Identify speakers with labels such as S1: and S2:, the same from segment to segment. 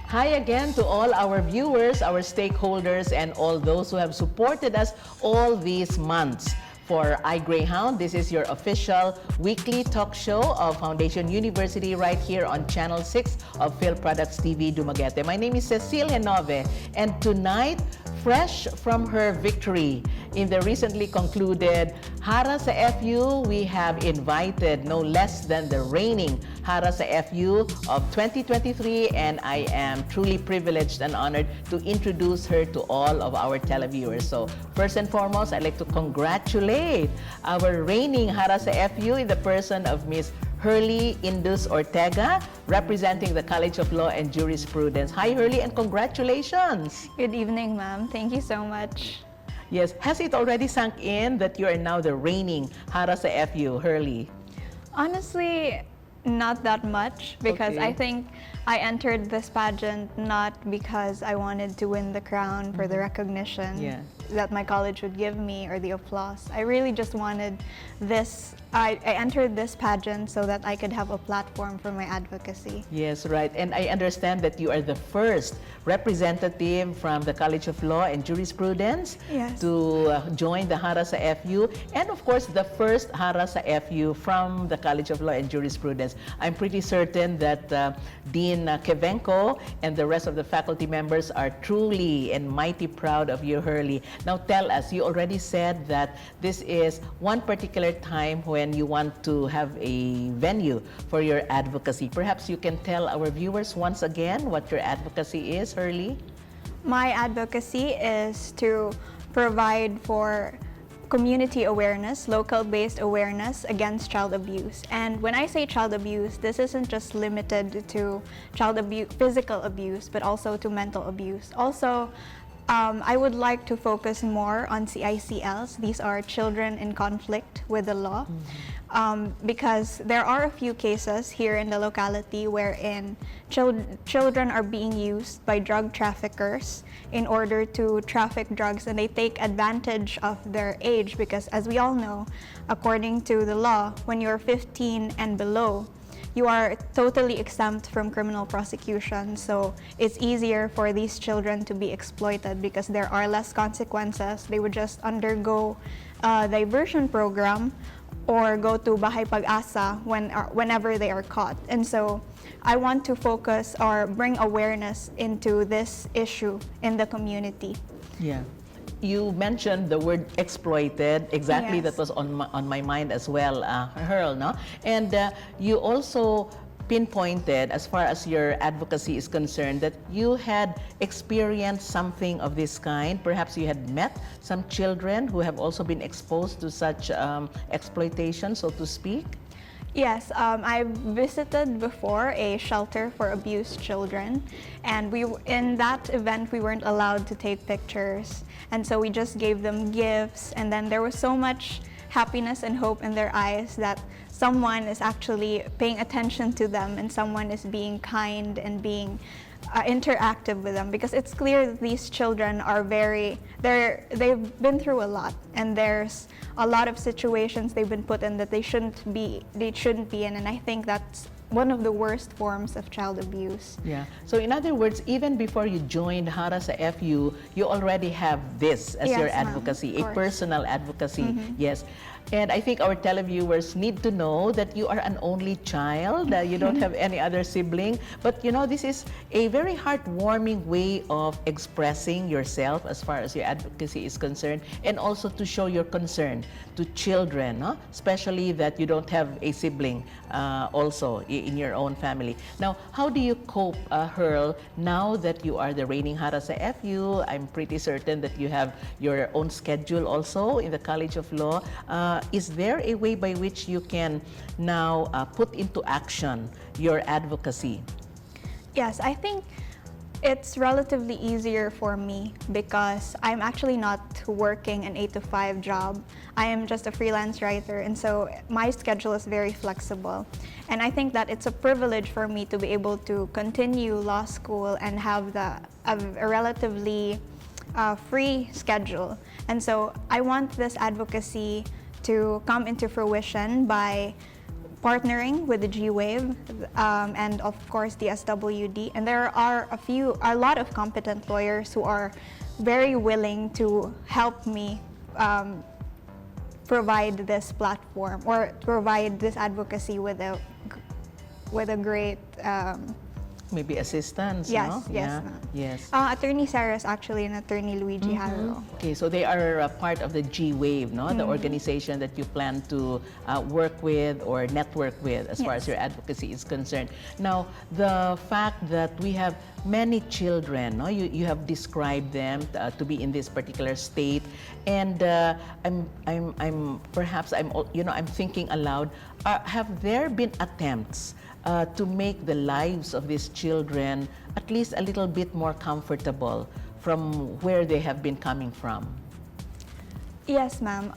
S1: Hi again to all our viewers, our stakeholders, and all those who have supported us all these months. For iGreyhound, this is your official weekly talk show of Foundation University right here on Channel 6 of Phil Products TV Dumaguete. My name is Cecile Genove, and tonight, fresh from her victory in the recently concluded Hara sa FU, we have invited no less than the reigning Hara sa FU of 2023, and I am truly privileged and honored to introduce her to all of our televiewers. So first and foremost, I'd like to congratulate our reigning Hara sa FU in the person of Miss Hearlie Ortega, representing the College of Law and Jurisprudence. Hi, Hearlie, and congratulations.
S2: Good evening, ma'am. Thank you so much.
S1: Yes, has it already sunk in that you are now the reigning Hara sa FU, Hearlie?
S2: Honestly, not that much, because
S1: Okay.
S2: I think I entered this pageant not because I wanted to win the crown for the recognition that my college would give me or the applause. I really just wanted this. I entered this pageant so that I could have a platform for my advocacy.
S1: Yes, right. And I understand that you are the first representative from the College of Law and Jurisprudence to join the Hara sa FU, and of course the first Hara sa FU from the College of Law and Jurisprudence. I'm pretty certain that Dean Kevenko and the rest of the faculty members are truly and mighty proud of you, Hearlie. Now tell us, you already said that this is one particular time when you want to have a venue for your advocacy. Perhaps you can tell our viewers once again what your advocacy is, Hearlie?
S2: My advocacy is to provide for community awareness, local-based awareness against child abuse. And when I say child abuse, this isn't just limited to child abuse, physical abuse, but also to mental abuse. Also, I would like to focus more on CICLs. These are children in conflict with the law. Because there are a few cases here in the locality wherein children are being used by drug traffickers in order to traffic drugs, and they take advantage of their age because, as we all know, according to the law, when you're 15 and below, you are totally exempt from criminal prosecution. So it's easier for these children to be exploited because there are less consequences. They would just undergo a diversion program or go to Bahay Pag-asa whenever they are caught. And so I want to focus or bring awareness into this issue in the community.
S1: Yeah. You mentioned the word exploited. Exactly,
S2: Yes.
S1: that was on my mind as well, Hearl, no? And you also pinpointed, as far as your advocacy is concerned, that you had experienced something of this kind. Perhaps you had met some children who have also been exposed to such exploitation, so to speak.
S2: Yes, I visited before a shelter for abused children, and in that event we weren't allowed to take pictures, and so we just gave them gifts, and then there was so much happiness and hope in their eyes that someone is actually paying attention to them and someone is being kind and being interactive with them, because it's clear that these children are they've been through a lot, and there's a lot of situations they've been put in that they shouldn't be in, and I think that's one of the worst forms of child abuse.
S1: Yeah. So in other words, even before you joined Hara sa FU, you already have this as your advocacy, a personal advocacy. Yes. And I think our televiewers need to know that you are an only child, you don't have any other sibling. But you know, this is a very heartwarming way of expressing yourself as far as your advocacy is concerned, and also to show your concern to children, no? Especially that you don't have a sibling also in your own family. Now, how do you cope, Hearl, now that you are the reigning Hara sa FU? I'm pretty certain that you have your own schedule also in the College of Law. Is there a way by which you can now put into action your advocacy?
S2: Yes, I think it's relatively easier for me because I'm actually not working an 8-to-5 job. I am just a freelance writer, and so my schedule is very flexible. And I think that it's a privilege for me to be able to continue law school and have a relatively free schedule. And so I want this advocacy to come into fruition by partnering with the G-Wave and of course the SWD, and there are a lot of competent lawyers who are very willing to help me provide this platform or provide this advocacy with a great
S1: maybe assistance,
S2: yes,
S1: no?
S2: yes,
S1: Yeah.
S2: ma'am.
S1: Yes.
S2: Attorney Sarah is actually an attorney Luigi Hara.
S1: Okay, so they are part of the G-Wave, no? The organization that you plan to work with or network with as far as
S2: Yes.
S1: your advocacy is concerned. Now, the fact that we have many children, no? You have described them to be in this particular state, and I'm thinking aloud. Have there been attempts to make the lives of these children at least a little bit more comfortable from where they have been coming from?
S2: Yes, ma'am.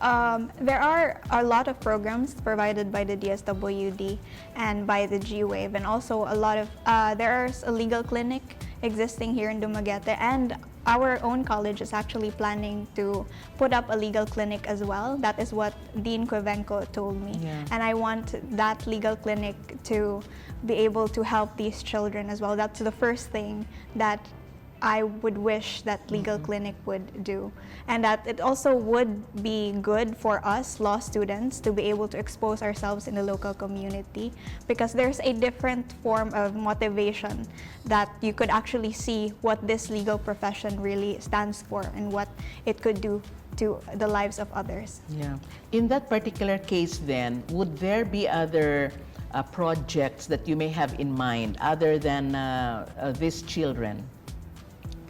S2: There are a lot of programs provided by the DSWD and by the G-Wave, and also a lot of there's a legal clinic existing here in Dumaguete, and our own college is actually planning to put up a legal clinic as well. That is what Dean Cuevenco told me.
S1: Yeah.
S2: And I want that legal clinic to be able to help these children as well. That's the first thing that I would wish that legal clinic would do. And that it also would be good for us law students to be able to expose ourselves in the local community, because there's a different form of motivation that you could actually see what this legal profession really stands for and what it could do to the lives of others.
S1: Yeah. In that particular case then, would there be other projects that you may have in mind other than these children?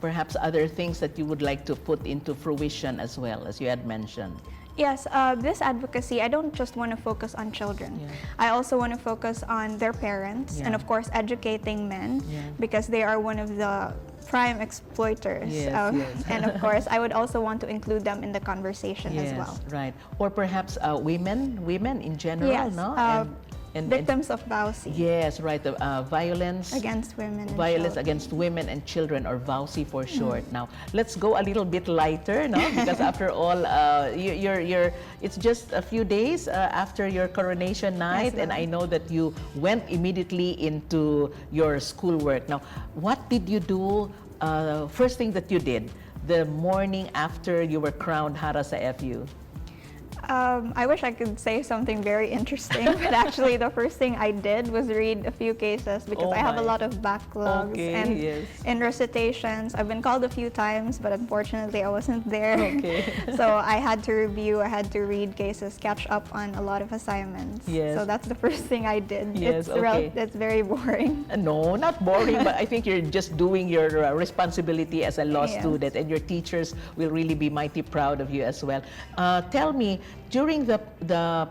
S1: Perhaps other things that you would like to put into fruition as well, as you had mentioned.
S2: Yes, this advocacy, I don't just want to focus on children.
S1: Yeah.
S2: I also want to focus on their parents and
S1: Yeah.
S2: of course educating men,
S1: Yeah.
S2: because they are one of the prime exploiters.
S1: Yes, yes.
S2: And of course, I would also want to include them in the conversation as well.
S1: Right. Or perhaps women in general,
S2: Yes,
S1: no? And
S2: victims of VAUSI,
S1: yes, right. Violence
S2: against women and
S1: violence
S2: children.
S1: against women and children, or VAUSI for short. Now, let's go a little bit lighter, no? Because after all, it's just a few days after your coronation night,
S2: Yes,
S1: and
S2: ma'am.
S1: I know that you went immediately into your schoolwork. Now, what did you do? First thing that you did the morning after you were crowned Hara sa FU?
S2: I wish I could say something very interesting, but actually the first thing I did was read a few cases, because
S1: Oh
S2: I have a
S1: my.
S2: lot of backlogs
S1: Okay,
S2: and
S1: yes.
S2: in recitations. I've been called a few times, but unfortunately I wasn't there.
S1: Okay.
S2: So I had to review, I had to read cases, catch up on a lot of assignments.
S1: Yes.
S2: So that's the first thing I did.
S1: Yes, okay.
S2: It's very boring.
S1: No, not boring, but I think you're just doing your responsibility as a law
S2: Yes.
S1: student, and your teachers will really be mighty proud of you as well. Tell me, during the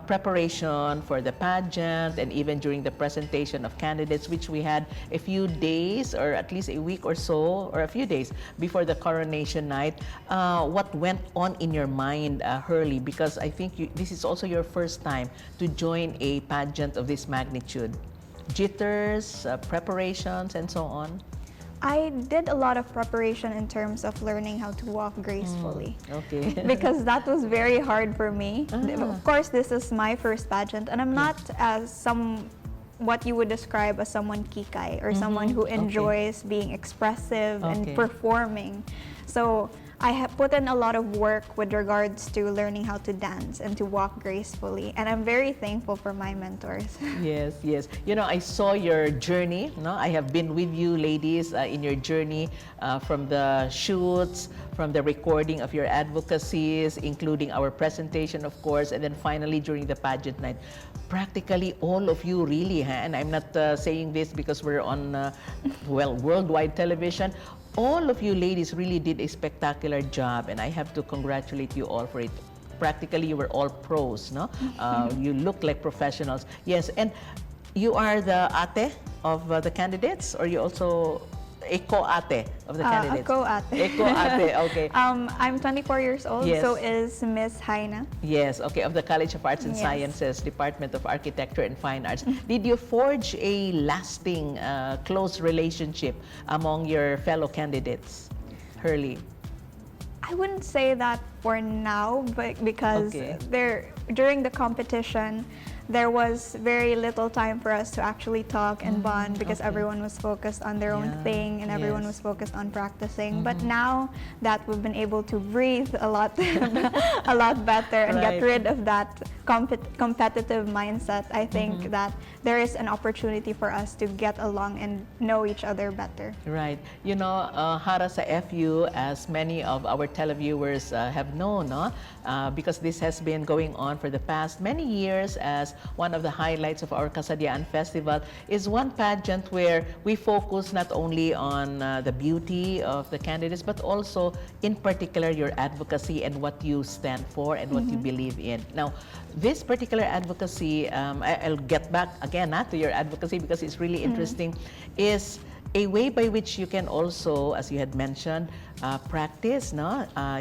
S1: preparation for the pageant and even during the presentation of candidates, which we had a few days or at least a week or so, or a few days before the coronation night, what went on in your mind, Hearlie? Because I think this is also your first time to join a pageant of this magnitude. Jitters, preparations, and so on?
S2: I did a lot of preparation in terms of learning how to walk gracefully.
S1: Okay.
S2: Because that was very hard for me.
S1: Ah.
S2: Of course, this is my first pageant, and I'm not as what you would describe as someone kikay, or someone who
S1: Okay.
S2: enjoys being expressive
S1: Okay.
S2: and performing. So I have put in a lot of work with regards to learning how to dance and to walk gracefully, and I'm very thankful for my mentors.
S1: Yes, yes. You know, I saw your journey. No, I have been with you, ladies, in your journey from the shoots, from the recording of your advocacies, including our presentation, of course, and then finally during the pageant night. Practically all of you, really, and I'm not saying this because we're on, worldwide television. All of you ladies really did a spectacular job, and I have to congratulate you all for it. Practically, you were all pros, no? You look like professionals. Yes, and you are the ate of the candidates, or you also a co-ate of the candidates?
S2: A co-ate.
S1: A co-ate, okay.
S2: I'm 24 years old,
S1: Yes.
S2: so is Miss Haina.
S1: Yes, okay, of the College of Arts and
S2: Yes.
S1: Sciences, Department of Architecture and Fine Arts. Did you forge a lasting, close relationship among your fellow candidates, Hearlie?
S2: I wouldn't say that for now, but because
S1: Okay.
S2: during the competition, there was very little time for us to actually talk and bond because
S1: okay.
S2: everyone was focused on their own
S1: Yeah,
S2: thing and everyone
S1: yes.
S2: was focused on practicing. But now that we've been able to breathe a lot, a lot better and get
S1: Right.
S2: rid of that competitive mindset, I think that there is an opportunity for us to get along and know each other better.
S1: Right. You know, Hara, sa FU, as many of our televiewers have known, no? Because this has been going on for the past many years as one of the highlights of our Kasadyaan Festival is one pageant where we focus not only on the beauty of the candidates, but also in particular your advocacy and what you stand for and what you believe in. Now, this particular advocacy, I'll get back again to your advocacy because it's really interesting, is a way by which you can also, as you had mentioned, practice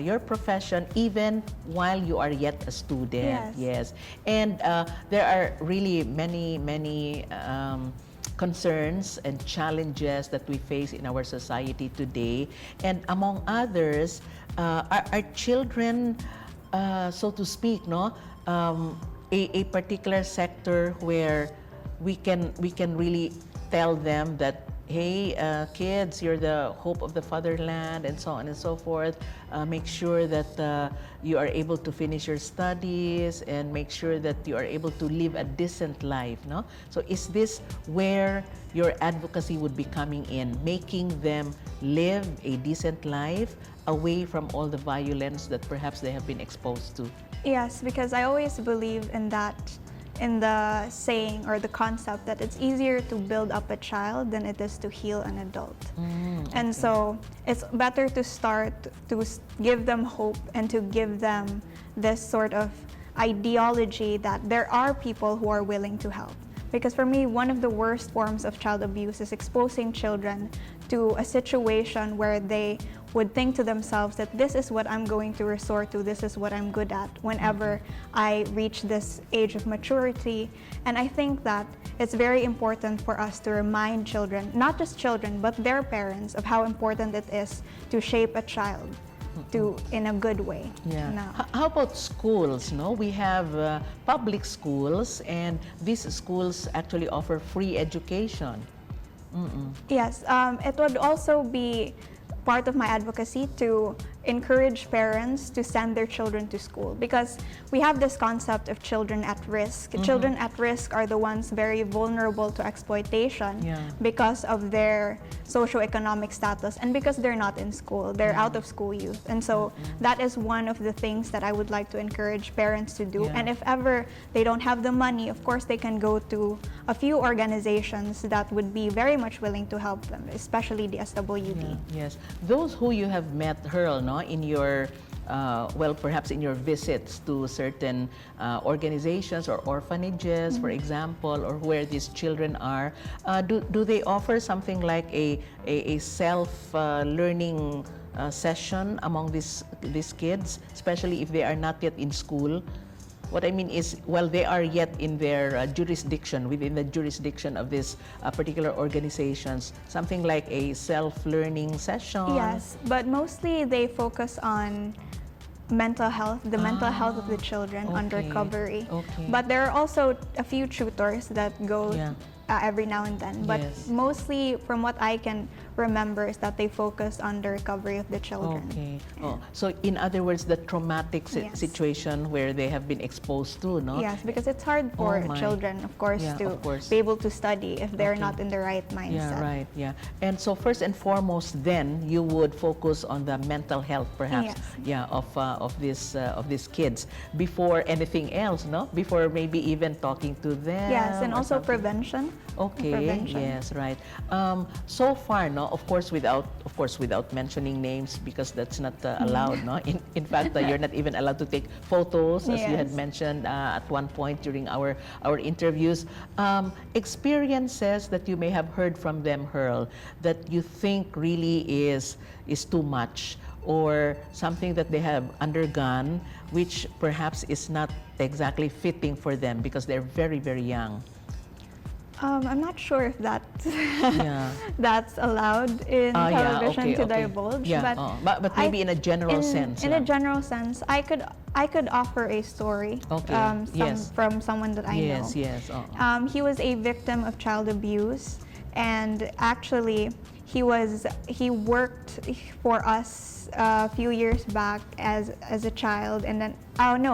S1: your profession even while you are yet a student.
S2: Yes.
S1: And there are really many concerns and challenges that we face in our society today. And among others, our children, so to speak, a particular sector where we can really tell them that, hey, kids, you're the hope of the fatherland, and so on and so forth. Make sure that you are able to finish your studies and make sure that you are able to live a decent life, no? So is this where your advocacy would be coming in, making them live a decent life away from all the violence that perhaps they have been exposed to?
S2: Yes, because I always believe in that, in the saying or the concept that it's easier to build up a child than it is to heal an adult. And so it's better to start to give them hope and to give them this sort of ideology that there are people who are willing to help. Because for me, one of the worst forms of child abuse is exposing children to a situation where they would think to themselves that this is what I'm going to resort to, this is what I'm good at whenever I reach this age of maturity. And I think that it's very important for us to remind children, not just children, but their parents, of how important it is to shape a child in a good way.
S1: Yeah.
S2: No.
S1: How about schools? No, we have public schools, and these schools actually offer free education.
S2: Yes, it would also be part of my advocacy to encourage parents to send their children to school, because we have this concept of children at risk. Children at risk are the ones very vulnerable to exploitation because of their socioeconomic status and because they're not in school. They're out of school youth. And so that is one of the things that I would like to encourage parents to do. And if ever they don't have the money, of course they can go to a few organizations that would be very much willing to help them, especially the SWD.
S1: Yes. Those who you have met, Hearl, in your well, perhaps in your visits to certain organizations or orphanages, for example, or where these children are, do they offer something like a self-learning session among these kids, especially if they are not yet in school? What I mean is, while they are yet in their jurisdiction, within the jurisdiction of these particular organizations, something like a self-learning session?
S2: Yes, but mostly they focus on mental health, the mental health of the children on recovery. But there are also a few tutors that go every now and then. But mostly, from what I can remember, is that they focus on the recovery of the children.
S1: So in other words, the traumatic situation where they have been exposed to, no?
S2: Yes, because it's hard for children, of course, to be able to study if they're not in the right mindset.
S1: And so first and foremost, then you would focus on the mental health, perhaps, of these kids before anything else, no? Before maybe even talking to them.
S2: Yes, and also
S1: something.
S2: Prevention.
S1: Yes, right. So far, no, of course, without mentioning names, because that's not allowed, no. In fact, you're not even allowed to take photos, as you had mentioned at one point during our interviews. Experiences that you may have heard from them, Hearl, that you think really is too much, or something that they have undergone which perhaps is not exactly fitting for them because they're very, very young.
S2: I'm not sure if that's
S1: Yeah.
S2: that's allowed in television to
S1: okay.
S2: divulge,
S1: Yeah, but maybe in a general sense.
S2: In a general sense, I could offer a story
S1: Okay. Yes.
S2: from someone that I know.
S1: Yes, yes.
S2: He was a victim of child abuse, and actually he worked for us a few years back as a child, and then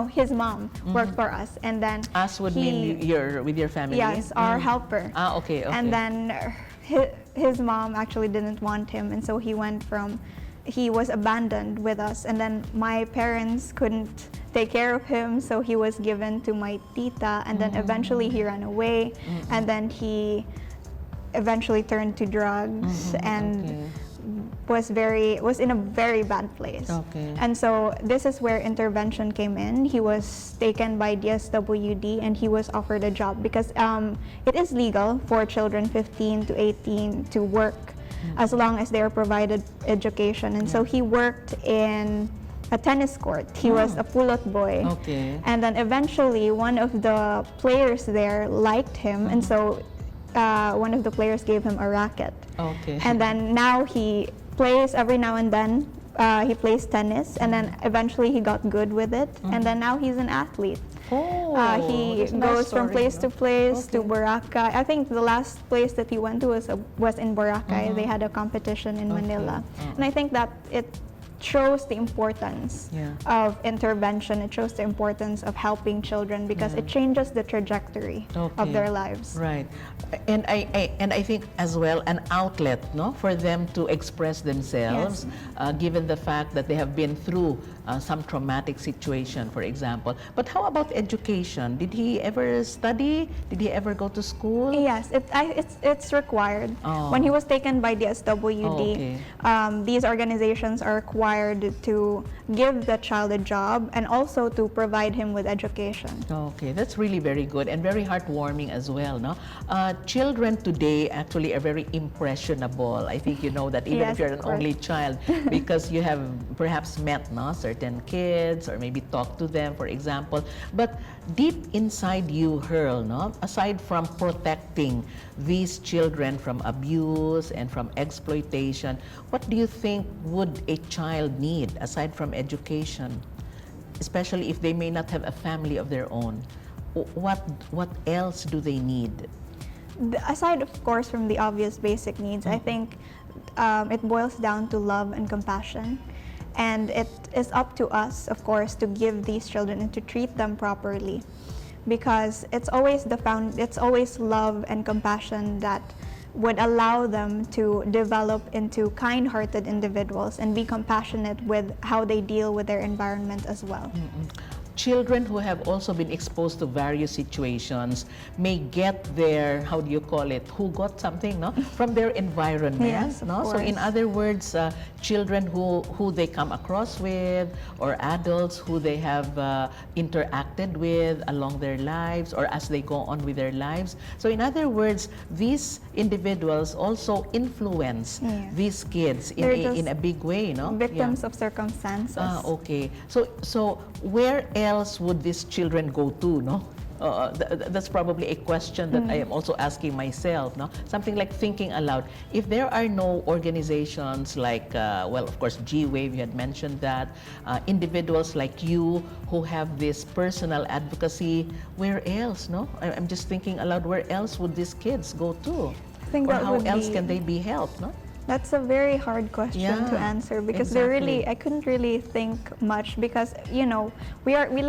S2: his mom worked for us, and then
S1: Us would mean with your family?
S2: yes, our helper.
S1: Okay.
S2: And then his mom actually didn't want him, and so he was abandoned with us, and then my parents couldn't take care of him, so he was given to my tita, and then eventually he ran away, and then he eventually turned to drugs and was in a very bad place.
S1: Okay.
S2: And so this is where intervention came in. He was taken by DSWD and he was offered a job because it is legal for children 15 to 18 to work as long as they are provided education. And so he worked in a tennis court. He was a pulot boy.
S1: Okay.
S2: And then eventually one of the players there liked him, and so one of the players gave him a racket.
S1: Okay.
S2: And then now he plays every now and then. He plays tennis, and then eventually he got good with it, and then now he's an athlete. He
S1: that's a nice
S2: goes from
S1: story,
S2: place to place to
S1: Okay.
S2: Boracay. I think the last place that he went to was in Boracay. They had a competition in Manila, and I think that it shows the importance of intervention. It shows the importance of helping children because it changes the trajectory of their lives.
S1: Right. And I think as well an outlet, no, for them to express themselves, given the fact that they have been through some traumatic situation, for example. But how about education? Did he ever study? Did he ever go to school?
S2: Yes, it's required. When he was taken by the SWD, these organizations are required to give the child a job and also to provide him with education.
S1: Okay, that's really very good and very heartwarming as well, no? Children today actually are very impressionable. I think you know that even if you're an only child, because you have perhaps met certain kids or maybe talked to them, for example. But deep inside you, Hearl, aside from protecting these children from abuse and from exploitation, what do you think would a child need aside from education, especially if they may not have a family of their own? What else do they need?
S2: Aside, of course, from the obvious basic needs, I think it boils down to love and compassion. And it is up to us, of course, to give these children and to treat them properly, because it's always love and compassion that would allow them to develop into kind-hearted individuals and be compassionate with how they deal with their environment as well.
S1: Children who have also been exposed to various situations may get their, how do you call it, who got something, from their environment.
S2: Yes, of
S1: So in other words, children who they come across with, or adults who they have interacted with along their lives or as they go on with their lives. So in other words, these individuals also influence these kids in a big way,
S2: Victims of circumstances.
S1: Okay. So where else would these children go to, that's probably a question that I am also asking myself, Something like thinking aloud. If there are no organizations like, of course, G-Wave, you had mentioned that, individuals like you who have this personal advocacy, where else, I'm just thinking aloud, where else would these kids go to?
S2: I think
S1: or how else can they be helped,
S2: That's a very hard question to answer because I couldn't really think much because we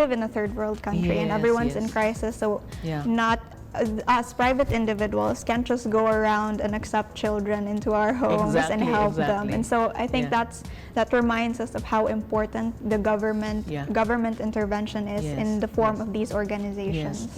S2: live in a third world country and everyone's in crisis, so not us private individuals can't just go around and accept children into our homes and help them. And so I think that reminds us of how important the government intervention is in the form of these organizations.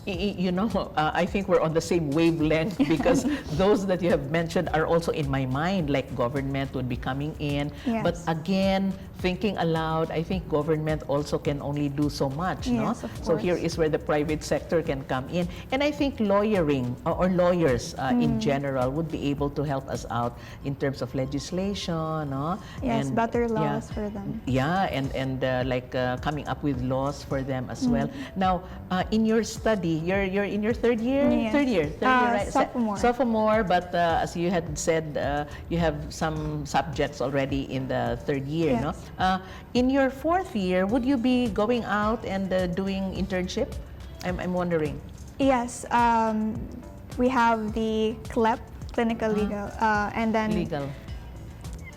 S1: I think we're on the same wavelength because those that you have mentioned are also in my mind, like government would be coming in. But again, thinking aloud, I think government also can only do so much, no?
S2: Yes, of
S1: So here
S2: course.
S1: is where the private sector can come in. And I think lawyering or lawyers in general would be able to help us out in terms of legislation, no?
S2: Yes,
S1: And,
S2: better
S1: yeah,
S2: laws for them.
S1: yeah, and like coming up with laws for them as well. Now, in your study, you're in your third year,
S2: Yes.
S1: third year, right?
S2: Sophomore.
S1: Sophomore, but as you had said, you have some subjects already in the third year,
S2: Yes.
S1: no? In your fourth year, would you be going out and doing internship? I'm wondering.
S2: Yes, we have the CLEP, clinical legal, and then
S1: Legal.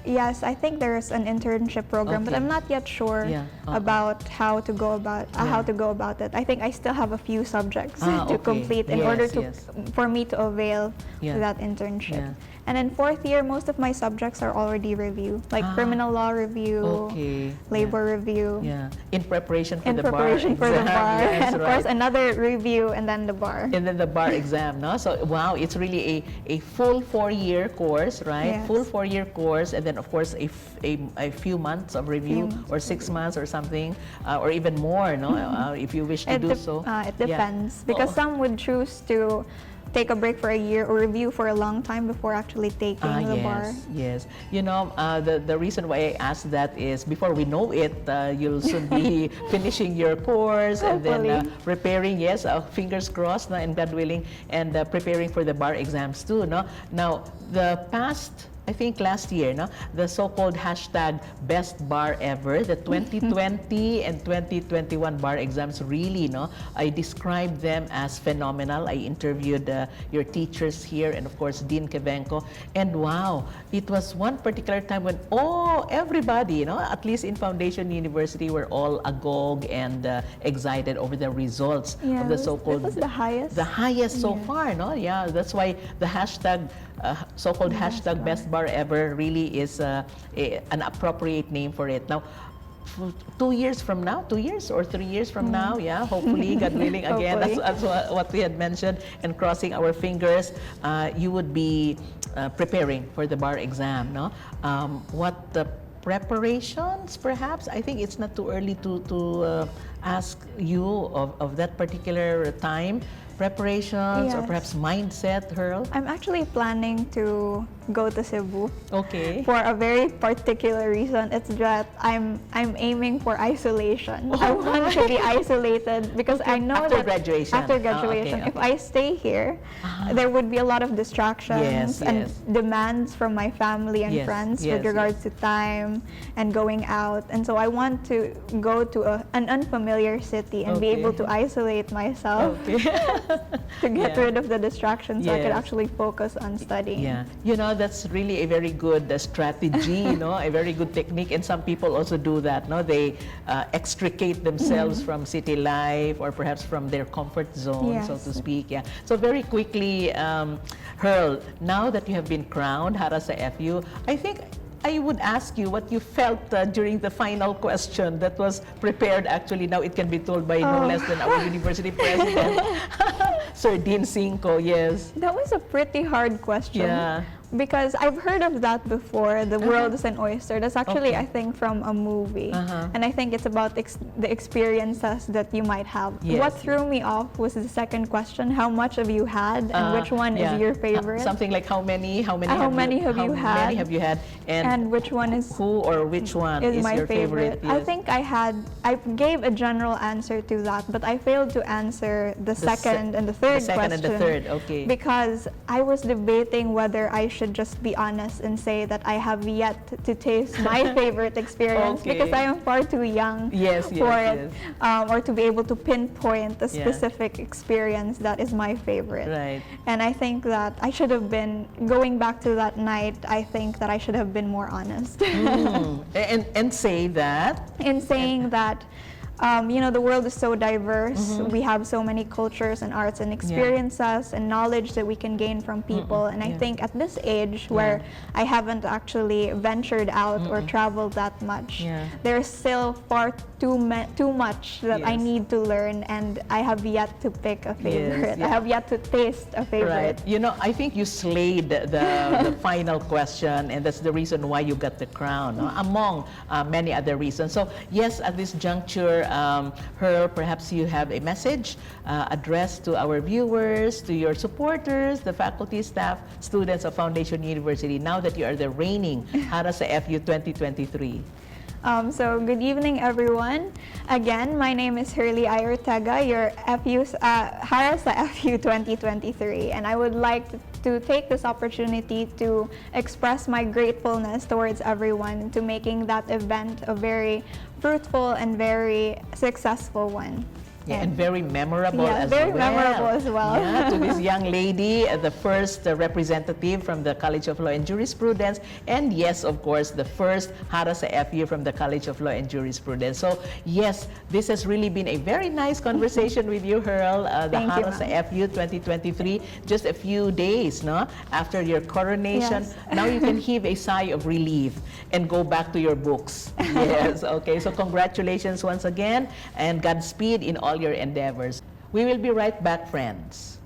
S2: yes, I think there's an internship program, but
S1: Okay.
S2: I'm not yet sure
S1: Yeah,
S2: about how to go about it. I think I still have a few subjects to
S1: Okay.
S2: complete in
S1: Yes,
S2: order to
S1: yes.
S2: for me to avail
S1: Yeah.
S2: that internship.
S1: Yeah.
S2: And then fourth year, most of my subjects are already review, like criminal law review,
S1: Okay.
S2: labor review.
S1: Yeah. In preparation for
S2: In
S1: the
S2: preparation
S1: bar
S2: for the
S1: exam.
S2: bar,
S1: Yes,
S2: and of
S1: right.
S2: course another review, and then the bar.
S1: And then the bar exam, no? So, wow, it's really a full 4-year course, right?
S2: Yes.
S1: Full 4-year course, and then, of course, a few months of review,
S2: Few months
S1: or 6 months or something, or even more, no? If you wish to do so.
S2: It
S1: Yeah.
S2: depends, because
S1: Oo.
S2: some would choose to take a break for a year or review for a long time before actually taking the
S1: yes,
S2: bar.
S1: yes. You know, the reason why I asked that is before we know it, you'll soon be finishing your course and then
S2: Hopefully.
S1: preparing, yes, fingers crossed, no, and God willing, and preparing for the bar exams too, no? Now, the past, I think last year, no, the so-called hashtag best bar ever, the 2020 and 2021 bar exams, really, no, I described them as phenomenal. I interviewed your teachers here and of course Dean Kevenko, and wow, it was one particular time when everybody, you know, at least in Foundation University, were all agog and excited over the results of the so-called,
S2: It was the highest.
S1: the highest so
S2: Yeah.
S1: far, no? Yeah, that's why the hashtag, so-called hashtag best bar ever really is an appropriate name for it. Now, 2 years from now, 2 years or 3 years from now, yeah, hopefully, God willing, again, that's what we had mentioned, and crossing our fingers, you would be preparing for the bar exam, no? What the preparations, perhaps? I think it's not too early to ask you of that particular time. Preparations or
S2: Yes.
S1: perhaps mindset, Hearl?
S2: I'm actually planning to go to Cebu
S1: Okay.
S2: for a very particular reason. It's that I'm aiming for isolation. I want to be isolated because I know
S1: After
S2: that
S1: graduation.
S2: after
S1: Okay,
S2: graduation, if
S1: okay.
S2: I stay here, there would be a lot of distractions
S1: Yes,
S2: and
S1: yes.
S2: demands from my family and
S1: Yes,
S2: friends
S1: yes,
S2: with regards to time and going out. And so I want to go to an unfamiliar city and be
S1: Okay.
S2: able to isolate myself
S1: Okay.
S2: to get
S1: Yeah.
S2: rid of the distractions so I could
S1: Yes.
S2: actually focus on studying.
S1: Yeah, you know, that's really a very good strategy, you know, a very good technique, and some people also do that, no? They extricate themselves from city life or perhaps from their comfort zone, so
S2: Yes.
S1: to speak, yeah. So very quickly, Hearl, now that you have been crowned Hara sa FU, I think I would ask you what you felt during the final question that was prepared. Actually, now it can be told by no less than our university president, Sir Dean Cinco, yes.
S2: That was a pretty hard question.
S1: Yeah.
S2: Because I've heard of that before, the world is an oyster. That's actually,
S1: Okay.
S2: I think, from a movie. And I think it's about the experiences that you might have.
S1: Yes,
S2: What threw me off was the second question, how much have you had and which one
S1: yeah.
S2: is your favorite?
S1: Something like how many
S2: How
S1: have
S2: many
S1: you,
S2: have you
S1: how many
S2: had?
S1: have you had,
S2: And which one is
S1: who or which one
S2: is my
S1: your
S2: favorite. I
S1: Yes.
S2: think I gave a general answer to that, but I failed to answer the second and the third
S1: the second
S2: question.
S1: and the third, okay.
S2: Because I was debating whether I should just be honest and say that I have yet to taste my favorite experience
S1: Okay.
S2: because I am far too young
S1: Yes, yes,
S2: for it,
S1: yes.
S2: or to be able to pinpoint a
S1: Yeah.
S2: specific experience that is my favorite.
S1: Right.
S2: And I think that I should have been, going back to that night, I think that I should have been more honest
S1: And say that.
S2: in saying that the world is so diverse. We have so many cultures and arts and experiences and knowledge that we can gain from people. And I think at this age where I haven't actually ventured out or traveled that much, there's still far too much that I need to learn, and I have yet to pick a favorite. I have yet to taste a favorite.
S1: Right. You know, I think you slayed the final question, and that's the reason why you got the crown, no? Among many other reasons. So yes, at this juncture, perhaps you have a message addressed to our viewers, to your supporters, the faculty, staff, students of Foundation University, now that you are the reigning Hara sa FU 2023.
S2: So good evening, everyone. Again, my name is Hearlie Ortega, your Hara sa FU 2023, and I would like to take this opportunity to express my gratefulness towards everyone to making that event a very fruitful and very successful one.
S1: Yeah, and very memorable as well.
S2: Very memorable as well.
S1: Yeah, to this young lady, the first representative from the College of Law and Jurisprudence, and yes, of course, the first Hara sa FU from the College of Law and Jurisprudence. So yes, this has really been a very nice conversation with you, Hearl. The Hara sa FU 2023, just a few days, no, after your coronation. Now you can heave a sigh of relief and go back to your books. Yes, okay. So congratulations once again, and Godspeed in all your endeavors. We will be right back, friends.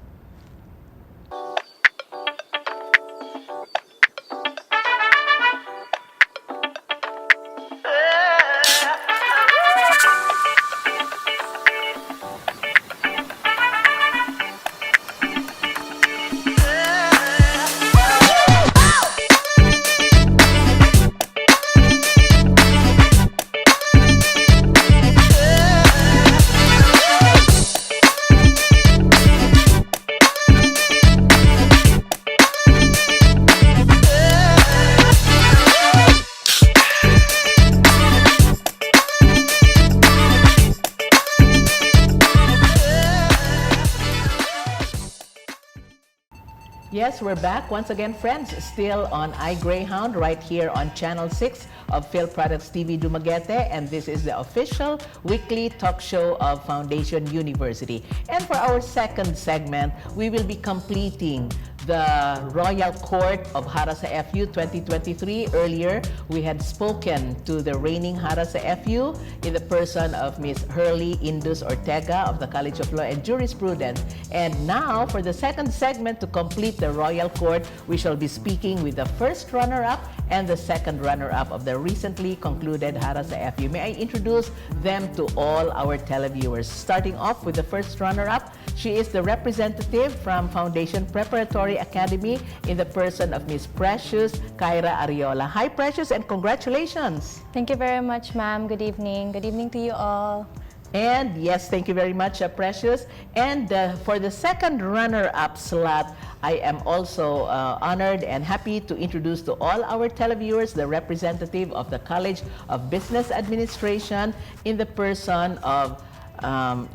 S1: Yes, we're back once again, friends, still on iGreyhound right here on Channel 6 of Phil Products TV Dumaguete, and this is the official weekly talk show of Foundation University. And for our second segment, we will be completing the Royal Court of Hara sa FU 2023. Earlier, we had spoken to the reigning Hara sa FU in the person of Miss Hearlie Ortega of the College of Law and Jurisprudence. And now, for the second segment to complete the Royal Court, we shall be speaking with the first runner-up and the second runner-up of the recently concluded Hara sa FU. May I introduce them to all our televiewers. Starting off with the first runner-up, she is the representative from Foundation Preparatory Academy in the person of Miss Precious Kyra Arriola. Hi, Precious, and congratulations.
S3: Thank you very much, ma'am. Good evening. Good evening to you all.
S1: And yes, thank you very much, Precious. And for the second runner-up slot, I am also honored and happy to introduce to all our televiewers the representative of the College of Business Administration in the person of
S4: Saidatu